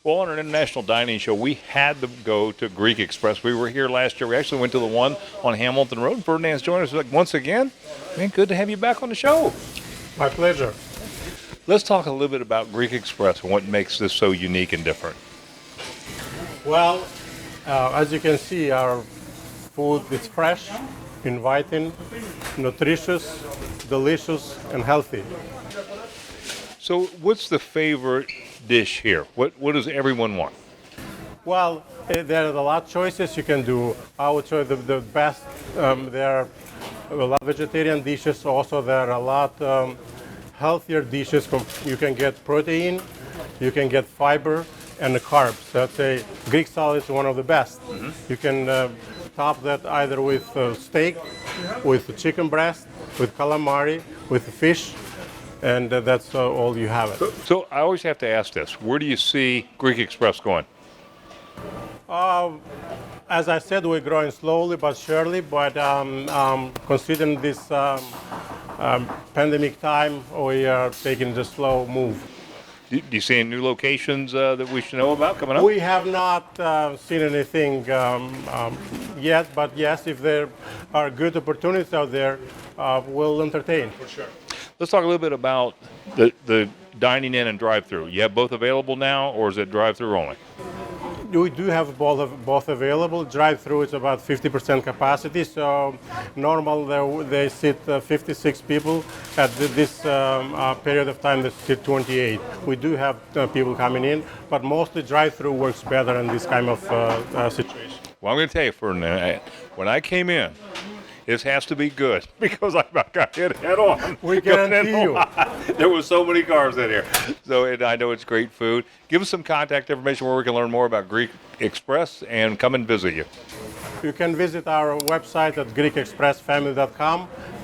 Well, on our international dining show, we had to go to Greek Express. We were here last year. We actually went to the one on Hamilton Road. Ferdinand's joined us once again. Man, good to have you back on the show. My pleasure. Let's talk a little bit about Greek Express and what makes this so unique and different. Well, as you can see, our food is fresh, inviting, nutritious, delicious, and healthy. So, what's the favorite dish here? What does everyone want? Well, there are a lot of choices you can do. I would say the best, there are a lot of vegetarian dishes. Also, there are a lot healthier dishes. You can get protein, you can get fiber, and the carbs. That's a Greek salad is one of the best. You can top that either with steak, with chicken breast, with calamari, with fish, and that's all you have it. So, I always have to ask this: where do you see Greek Express going? As I said, we're growing slowly but surely, but considering this pandemic time, we are taking the slow move. Do you see any new locations that we should know about coming up? We have not seen anything yet, but yes, if there are good opportunities out there, we'll entertain. For sure. Let's talk a little bit about the dining in and drive-through. You have both available now, or is it drive-through only? We do have both available. Drive-through is about 50% capacity, so normal they sit 56 people. At this period of time, they sit 28. We do have people coming in, but mostly drive-through works better in this kind of situation. Well, I'm going to tell you, Ferdinand, when I came in, this has to be good because I got hit head on. We guarantee you. There were so many cars in here. So, and I know it's great food. Give us some contact information where we can learn more about Greek Express and come and visit you. You can visit our website at GreekExpressFamily.com.